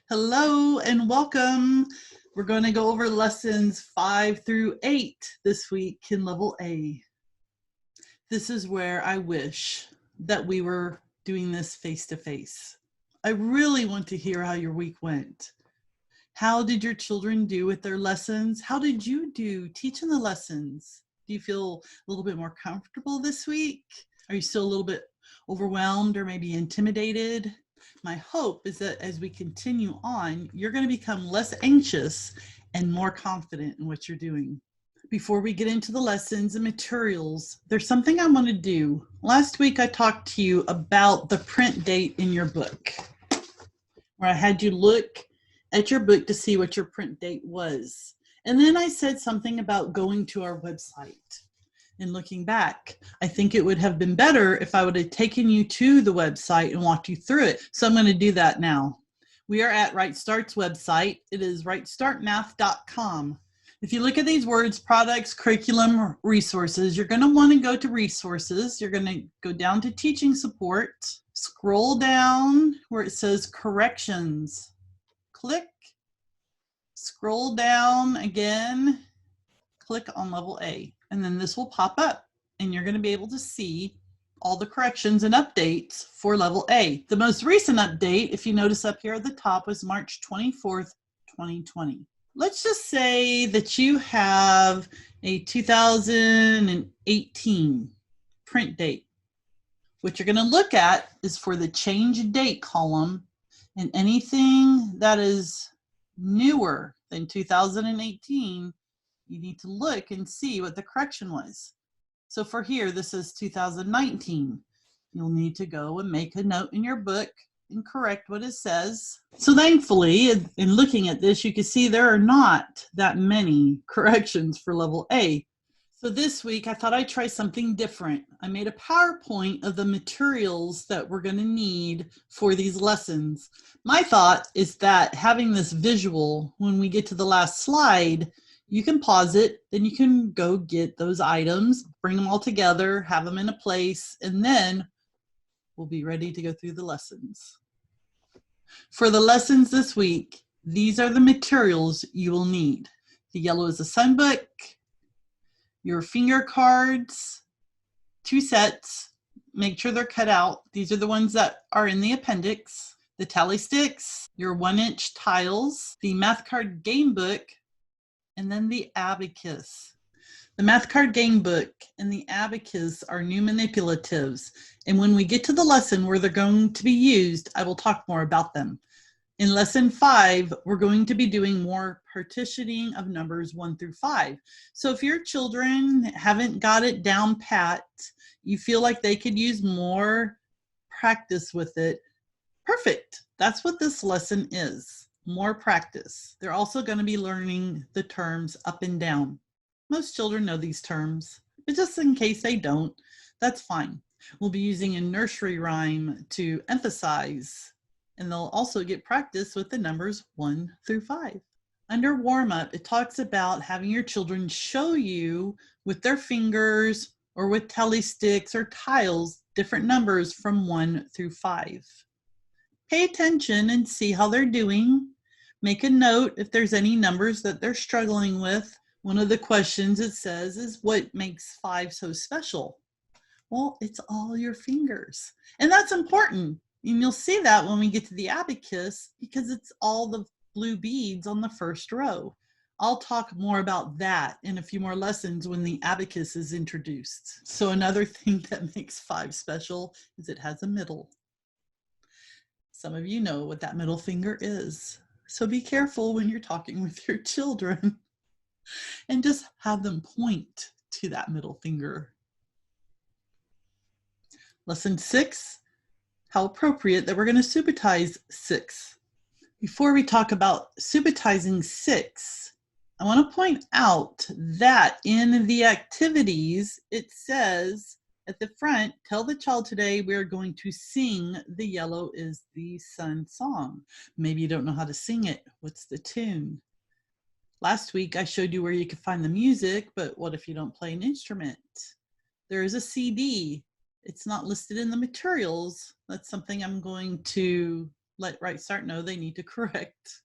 Hello and welcome. We're going to go over lessons 5 through 8 this week in level A. This is where I wish that we were doing this face to face. I really want to hear how your week went. How did your children do with their lessons? How did you do teaching the lessons? Do you feel a little bit more comfortable this week? Are you still a little bit overwhelmed or maybe intimidated? My hope is that as we continue on, you're going to become less anxious and more confident in what you're doing. Before we get into the lessons and materials, there's something I want to do. Last week, I talked to you about the print date in your book, where I had you look at your book to see what your print date was. And then I said something about going to our website. And looking back, I think it would have been better if I would have taken you to the website and walked you through it. So I'm going to do that now. We are at Right Start's website. It is rightstartmath.com. If you look at these words, products, curriculum, resources, you're going to want to go to resources. You're going to go down to teaching support. Scroll down where it says corrections. Click. Scroll down again. Click on level A. And then this will pop up and you're going to be able to see all the corrections and updates for level A. The most recent update, if you notice up here at the top, was March 24th, 2020. Let's just say that you have a 2018 print date. What you're going to look at is for the change date column, and anything that is newer than 2018, you need to look and see what the correction was. So for here, this is 2019. You'll need to go and make a note in your book and correct what it says. So thankfully, in looking at this, you can see there are not that many corrections for level A. So this week, I thought I'd try something different. I made a PowerPoint of the materials that we're going to need for these lessons. My thought is that having this visual, when we get to the last slide, you can pause it, then you can go get those items, bring them all together, have them in a place, and then we'll be ready to go through the lessons. For the lessons this week, these are the materials you will need. The yellow is a sunbook, your finger cards, 2 sets, make sure they're cut out. These are the ones that are in the appendix. The tally sticks, your 1-inch tiles, the math card game book, and then the abacus. The math card game book and the abacus are new manipulatives. And when we get to the lesson where they're going to be used, I will talk more about them. In lesson 5, we're going to be doing more partitioning of numbers 1 through 5. So if your children haven't got it down pat, you feel like they could use more practice with it, perfect. That's what this lesson is. More practice. They're also going to be learning the terms up and down. Most children know these terms, but just in case they don't, that's fine. We'll be using a nursery rhyme to emphasize, and they'll also get practice with the numbers 1 through 5. Under warm-up, it talks about having your children show you with their fingers or with tally sticks or tiles different numbers from 1 through 5. Pay attention and see how they're doing. Make a note if there's any numbers that they're struggling with. One of the questions it says is, what makes 5 so special? Well, it's all your fingers. And that's important. And you'll see that when we get to the abacus because it's all the blue beads on the first row. I'll talk more about that in a few more lessons when the abacus is introduced. So another thing that makes 5 special is it has a middle. Some of you know what that middle finger is. So be careful when you're talking with your children and just have them point to that middle finger. Lesson 6, how appropriate that we're going to subitize 6. Before we talk about subitizing 6, I want to point out that in the activities, it says at the front, tell the child today we're going to sing The Yellow is the Sun song. Maybe you don't know how to sing it. What's the tune? Last week, I showed you where you could find the music, but what if you don't play an instrument? There is a CD. It's not listed in the materials. That's something I'm going to let Right Start know they need to correct.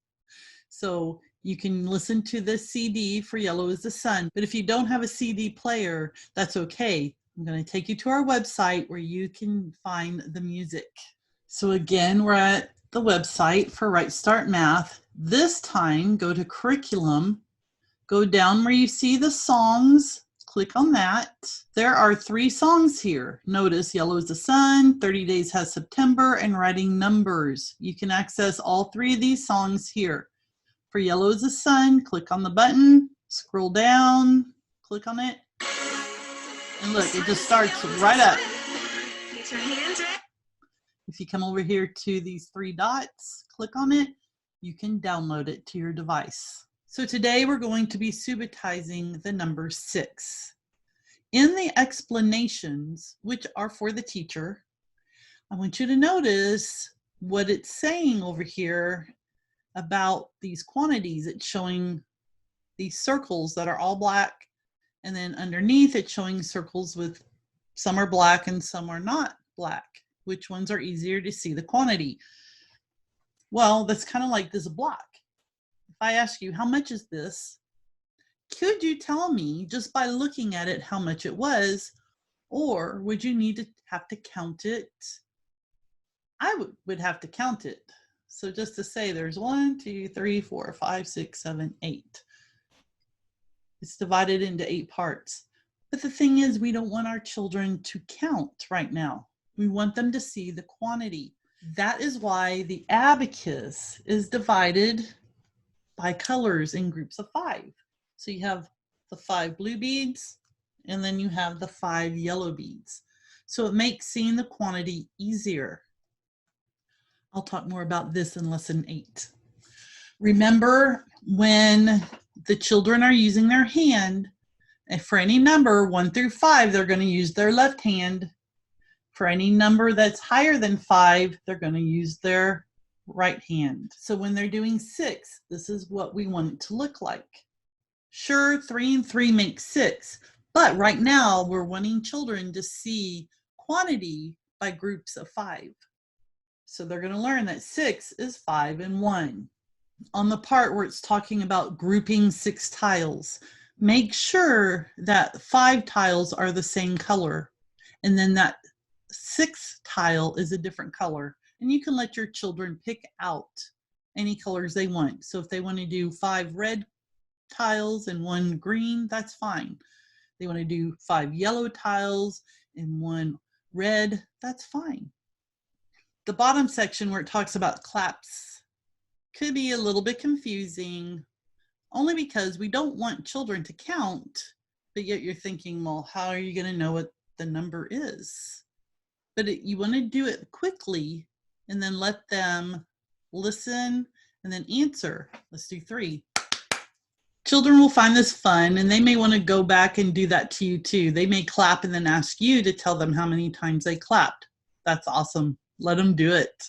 So you can listen to the CD for Yellow is the Sun, but if you don't have a CD player, that's okay. I'm going to take you to our website where you can find the music. So again, we're at the website for Right Start Math. This time, go to Curriculum, go down where you see the songs, click on that. There are 3 songs here. Notice Yellow is the Sun, 30 Days Has September, and Writing Numbers. You can access all 3 of these songs here. For Yellow is the Sun, click on the button, scroll down, click on it, and look, it just starts right up. If you come over here to these 3 dots, click on it, you can download it to your device. So today we're going to be subitizing the number 6. In the explanations, which are for the teacher, I want you to notice what it's saying over here about these quantities. It's showing these circles that are all black, and then underneath it's showing circles with some are black and some are not black. Which ones are easier to see the quantity? Well, that's kind of like this block. If I ask you, how much is this? Could you tell me just by looking at it how much it was, or would you need to have to count it? I would have to count it. So just to say there's 1, 2, 3, 4, 5, 6, 7, 8. It's divided into 8 parts. But the thing is, we don't want our children to count right now. We want them to see the quantity. That is why the abacus is divided by colors in groups of 5. So you have the 5 blue beads, and then you have the 5 yellow beads. So it makes seeing the quantity easier. I'll talk more about this in lesson 8. Remember, when the children are using their hand, and for any number 1 through 5, they're going to use their left hand. For any number that's higher than 5, they're going to use their right hand. So when they're doing 6, this is what we want it to look like. Sure, 3 and 3 make 6, but right now we're wanting children to see quantity by groups of 5. So they're going to learn that 6 is 5 and 1. On the part where it's talking about grouping 6 tiles, make sure that 5 tiles are the same color, and then that 6th tile is a different color. And you can let your children pick out any colors they want. So if they want to do 5 red tiles and 1 green, that's fine. They want to do 5 yellow tiles and 1 red, that's fine. The bottom section where it talks about claps could be a little bit confusing, only because we don't want children to count, but yet you're thinking, well, how are you going to know what the number is? But you want to do it quickly and then let them listen and then answer. Let's do 3. Children will find this fun, and they may want to go back and do that to you too. They may clap and then ask you to tell them how many times they clapped. That's awesome. Let them do it.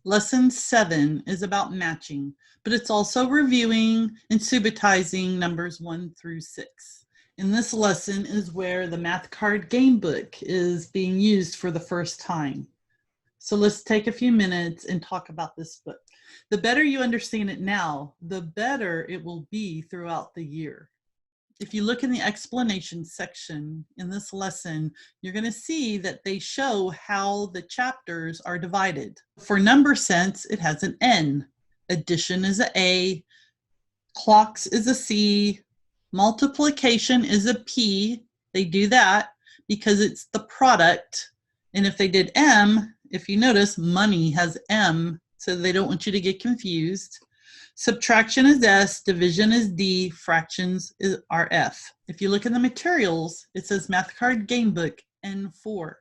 Lesson 7 is about matching, but it's also reviewing and subitizing numbers 1 through 6. In this lesson is where the math card game book is being used for the first time. So let's take a few minutes and talk about this book. The better you understand it now, the better it will be throughout the year. If you look in the explanation section in this lesson, you're going to see that they show how the chapters are divided. For number sense, it has an N. Addition is an A. Clocks is a C. Multiplication is a P. They do that because it's the product. And if they did M, if you notice, money has M, so they don't want you to get confused. Subtraction is S, division is D, fractions are F. If you look in the materials, it says Math Card Game Book N4.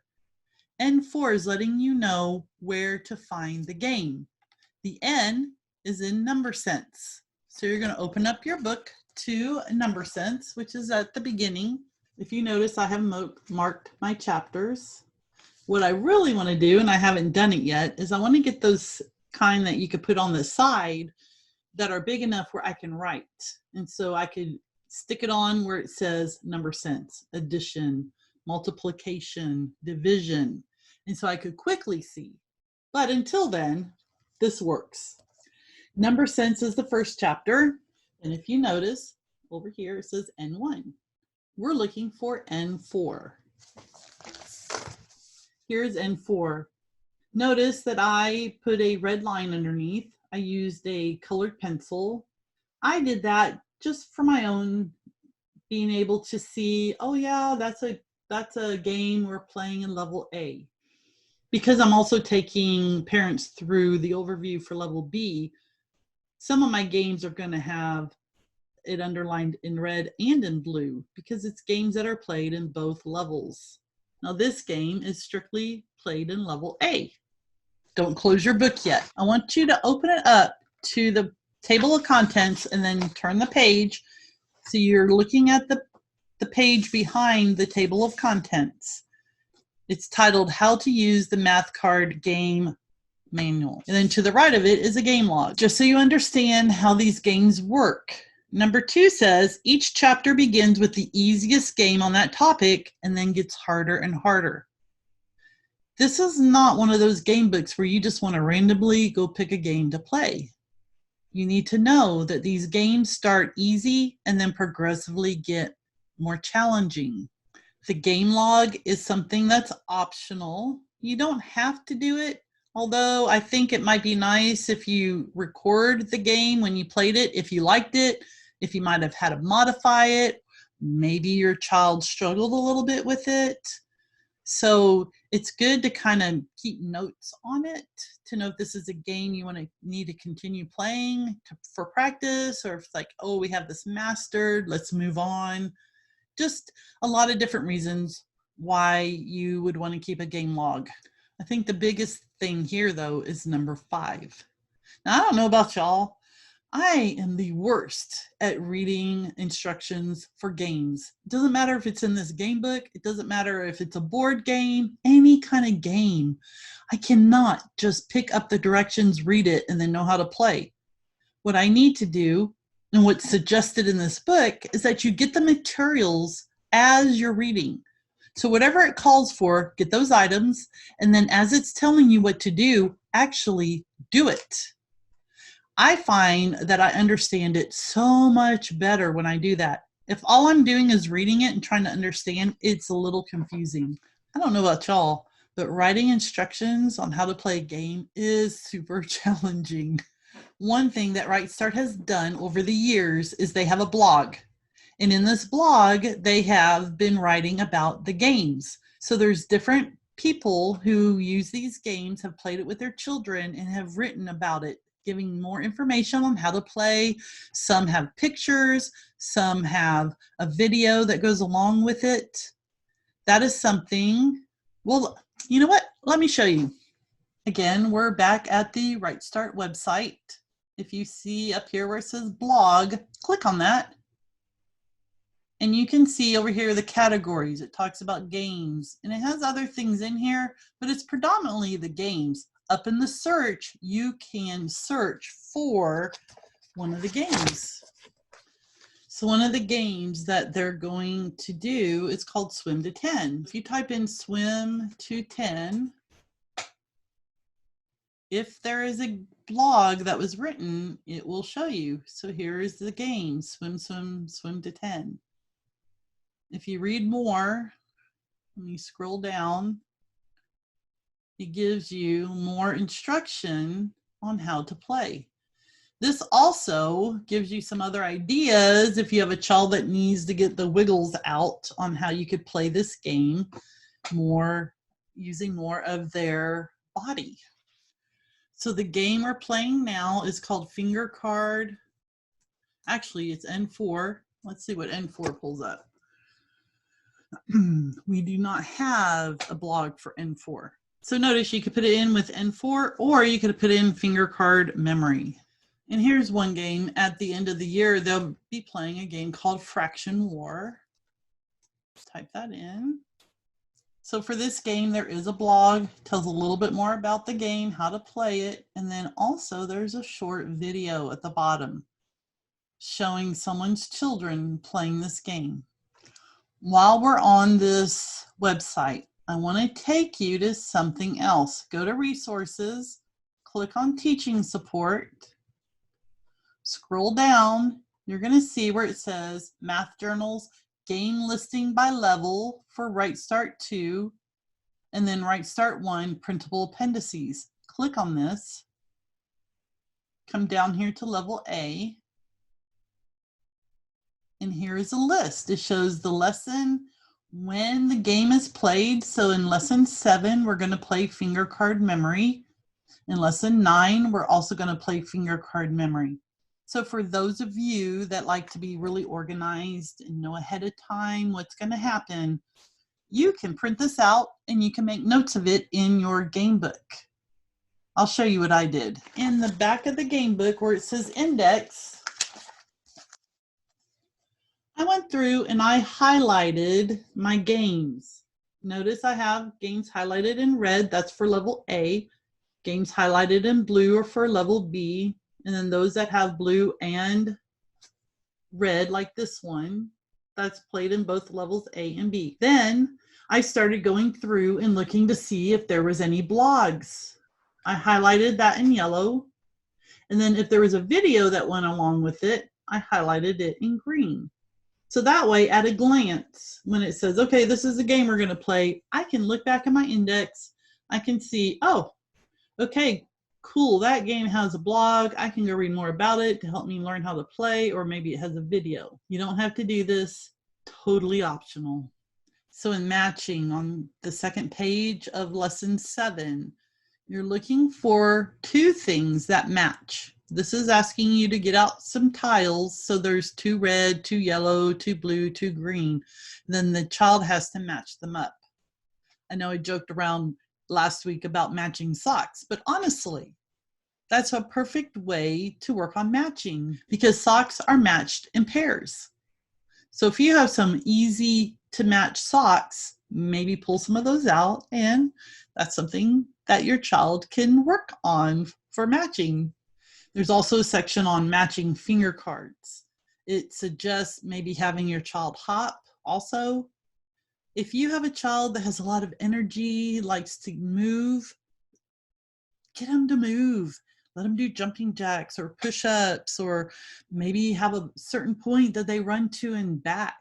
N4 is letting you know where to find the game. The N is in number sense. So you're going to open up your book to number sense, which is at the beginning. If you notice, I have marked my chapters. What I really want to do, and I haven't done it yet, is I want to get those kind that you could put on the side that are big enough where I can write. And so I could stick it on where it says number sense, addition, multiplication, division. And so I could quickly see. But until then, this works. Number sense is the first chapter. And if you notice over here, it says N1. We're looking for N4. Here's N4. Notice that I put a red line underneath. I used a colored pencil. I did that just for my own being able to see, oh yeah, that's a game we're playing in level A. Because I'm also taking parents through the overview for level B, some of my games are going to have it underlined in red and in blue because it's games that are played in both levels. Now this game is strictly played in level A. Don't close your book yet. I want you to open it up to the table of contents and then turn the page so you're looking at the page behind the table of contents. It's titled How to Use the Math Card Game Manual. And then to the right of it is a game log, just so you understand how these games work. Number 2 says each chapter begins with the easiest game on that topic and then gets harder and harder. This is not one of those game books where you just want to randomly go pick a game to play. You need to know that these games start easy and then progressively get more challenging. The game log is something that's optional. You don't have to do it, although I think it might be nice if you record the game when you played it, if you liked it, if you might have had to modify it. Maybe your child struggled a little bit with it. So it's good to kind of keep notes on it to know if this is a game you need to continue playing for practice, or if it's like, oh, we have this mastered, let's move on. Just a lot of different reasons why you would want to keep a game log. I think the biggest thing here, though, is number 5. Now, I don't know about y'all. I am the worst at reading instructions for games. It doesn't matter if it's in this game book. It doesn't matter if it's a board game, any kind of game. I cannot just pick up the directions, read it, and then know how to play. What I need to do, and what's suggested in this book, is that you get the materials as you're reading. So whatever it calls for, get those items, and then as it's telling you what to do, actually do it. I find that I understand it so much better when I do that. If all I'm doing is reading it and trying to understand, it's a little confusing. I don't know about y'all, but writing instructions on how to play a game is super challenging. One thing that Right Start has done over the years is they have a blog. And in this blog, they have been writing about the games. So there's different people who use these games, have played it with their children, and have written about it, giving more information on how to play. Some have pictures, some have a video that goes along with it. That is something, well, you know what? Let me show you. Again, we're back at the Right Start website. If you see up here where it says blog, click on that. And you can see over here the categories. It talks about games, and it has other things in here, but it's predominantly the games. Up in the search, you can search for one of the games. So one of the games that they're going to do is called Swim to 10. If you type in Swim to 10, if there is a blog that was written, it will show you. So here is the game, Swim to 10. If you read more, when you scroll down, it gives you more instruction on how to play. This also gives you some other ideas if you have a child that needs to get the wiggles out on how you could play this game more, using more of their body. So the game we're playing now is called Finger Card. Actually, it's N4. Let's see what N4 pulls up. We do not have a blog for N4. So notice you could put it in with N4, or you could put in Finger Card Memory. And here's one game. At the end of the year, they'll be playing a game called Fraction War. Type that in. So for this game, there is a blog, tells a little bit more about the game, how to play it, and then also there's a short video at the bottom showing someone's children playing this game. While we're on this website, I want to take you to something else. Go to resources, click on teaching support, scroll down, you're going to see where it says Math Journals game listing by level for Right Start 2 and then Right Start 1 printable appendices. Click on this, come down here to level A, and here is a list. It shows the lesson, when the game is played. So in lesson 7, we're going to play finger card memory. In lesson 9, we're also going to play finger card memory. So for those of you that like to be really organized and know ahead of time what's going to happen, you can print this out and you can make notes of it in your game book. I'll show you what I did. In the back of the game book where it says index, I went through and I highlighted my games. Notice I have games highlighted in red, that's for level A. Games highlighted in blue are for level B. And then those that have blue and red, like this one, that's played in both levels A and B. Then I started going through and looking to see if there was any blogs. I highlighted that in yellow. And then if there was a video that went along with it, I highlighted it in green. So that way, at a glance, when it says, okay, this is a game we're going to play, I can look back at my index. I can see, oh, okay, cool, that game has a blog. I can go read more about it to help me learn how to play, or maybe it has a video. You don't have to do this, totally optional. So in matching on the second page of lesson 7, you're looking for 2 things that match. This is asking you to get out some tiles. So there's 2 red, 2 yellow, 2 blue, 2 green. Then the child has to match them up. I know I joked around last week about matching socks, but honestly, that's a perfect way to work on matching because socks are matched in pairs. So if you have some easy to match socks, maybe pull some of those out, and that's something that your child can work on for matching. There's also a section on matching finger cards. It suggests maybe having your child hop also. If you have a child that has a lot of energy, likes to move, get them to move. Let them do jumping jacks or push-ups, or maybe have a certain point that they run to and back.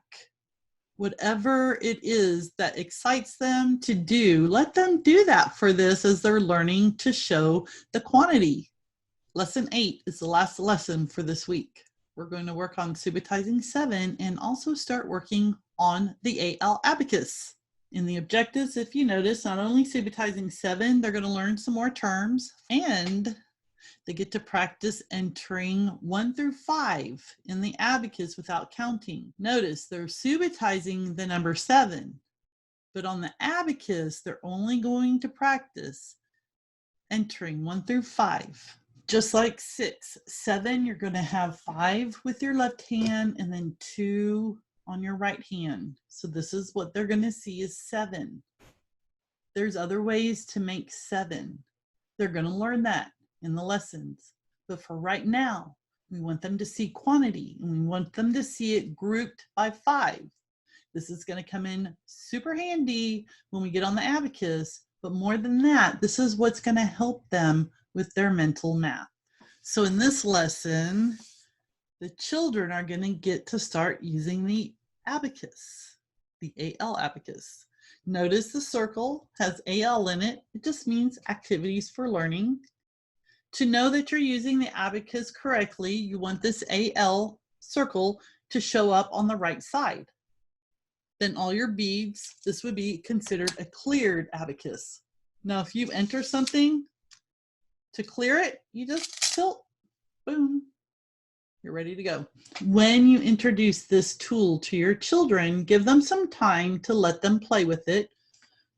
Whatever it is that excites them to do, let them do that for this as they're learning to show the quantity. Lesson 8 is the last lesson for this week. We're going to work on Subitizing 7 and also start working on the AL abacus. In the objectives, if you notice, not only Subitizing 7, they're going to learn some more terms, and they get to practice entering 1 through 5 in the abacus without counting. Notice they're subitizing the number 7, but on the abacus, they're only going to practice entering 1 through 5. Just like 6, 7, you're going to have 5 with your left hand and then 2 on your right hand. So this is what they're going to see is 7. There's other ways to make 7. They're going to learn that in the lessons. But for right now, we want them to see quantity, and we want them to see it grouped by 5. This is going to come in super handy when we get on the abacus. But more than that, this is what's going to help them with their mental math. So in this lesson, the children are going to get to start using the abacus, the AL abacus. Notice the circle has AL in it. It just means activities for learning. To know that you're using the abacus correctly, you want this AL circle to show up on the right side. Then all your beads, this would be considered a cleared abacus. Now, if you enter something, to clear it, you just tilt, boom, you're ready to go. When you introduce this tool to your children, give them some time to let them play with it,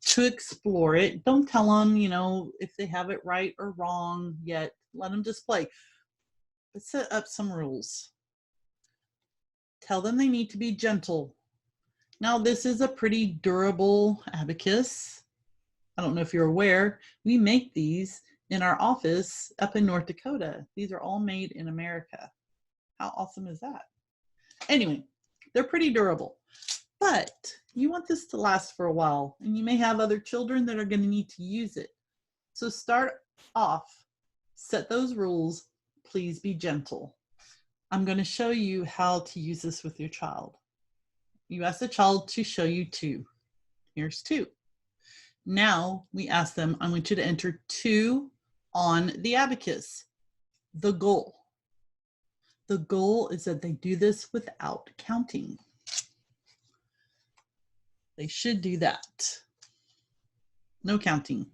to explore it. Don't tell them, if they have it right or wrong yet. Let them just play. But set up some rules. Tell them they need to be gentle. Now, this is a pretty durable abacus. I don't know if you're aware, we make these in our office up in North Dakota. These are all made in America. How awesome is that? Anyway, they're pretty durable, but you want this to last for a while, and you may have other children that are going to need to use it. So start off Set those rules. Please be gentle. I'm going to show you how to use this with your child. You ask the child to show you 2. Here's 2. Now we ask them, I want you to enter 2 on the abacus. The goal. The goal is that they do this without counting. They should do that. No counting.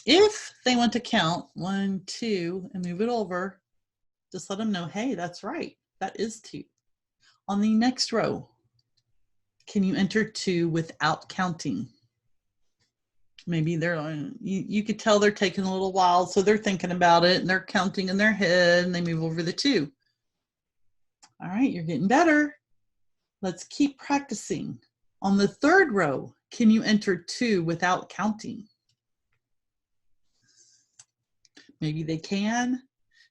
If they want to count 1, 2, and move it over, just let them know, hey, that's right. That is 2. On the next row, can you enter 2 without counting? Maybe they're, you could tell they're taking a little while, so they're thinking about it and they're counting in their head and they move over the 2. All right, you're getting better. Let's keep practicing. On the third row, can you enter 2 without counting? Maybe they can,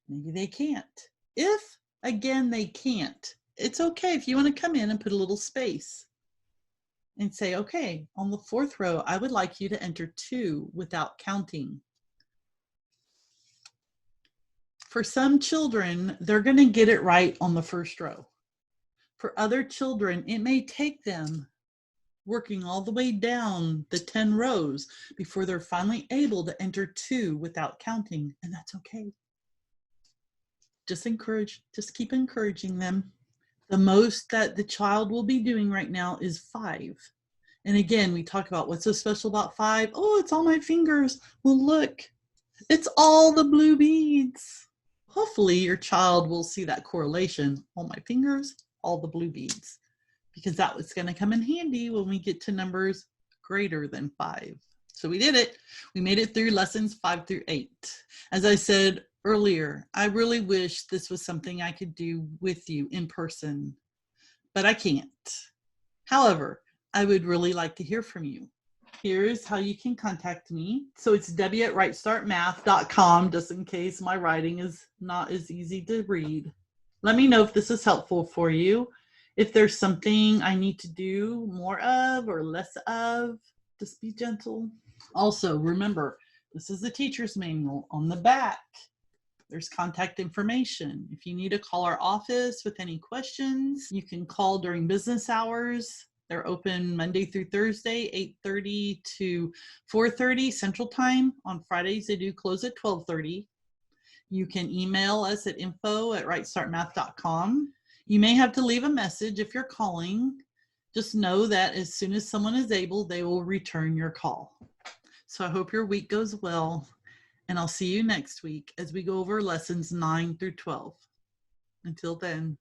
maybe they can't. If, again, they can't, it's okay if you want to come in and put a little space and say, okay, on the 4th row, I would like you to enter 2 without counting. For some children, they're going to get it right on the 1st row. For other children, it may take them working all the way down the 10 rows before they're finally able to enter 2 without counting, and that's okay. Just keep encouraging them. The most that the child will be doing right now is 5. And again, we talk about what's so special about 5. Oh, it's all my fingers. Well, look, it's all the blue beads. Hopefully your child will see that correlation. All my fingers, all the blue beads. Because that was going to come in handy when we get to numbers greater than 5. So we did it. We made it through lessons 5 through 8. As I said earlier, I really wish this was something I could do with you in person, but I can't. However, I would really like to hear from you. Here's how you can contact me. So it's debbie@rightstartmath.com, just in case my writing is not as easy to read. Let me know if this is helpful for you. If there's something I need to do more of or less of, just be gentle. Also, remember, this is the teacher's manual. On the back, there's contact information. If you need to call our office with any questions, you can call during business hours. They're open Monday through Thursday, 8:30 to 4:30 Central Time. On Fridays, they do close at 12:30. You can email us at info@rightstartmath.com. You may have to leave a message if you're calling. Just know that as soon as someone is able, they will return your call. So I hope your week goes well, and I'll see you next week as we go over lessons 9 through 12. Until then.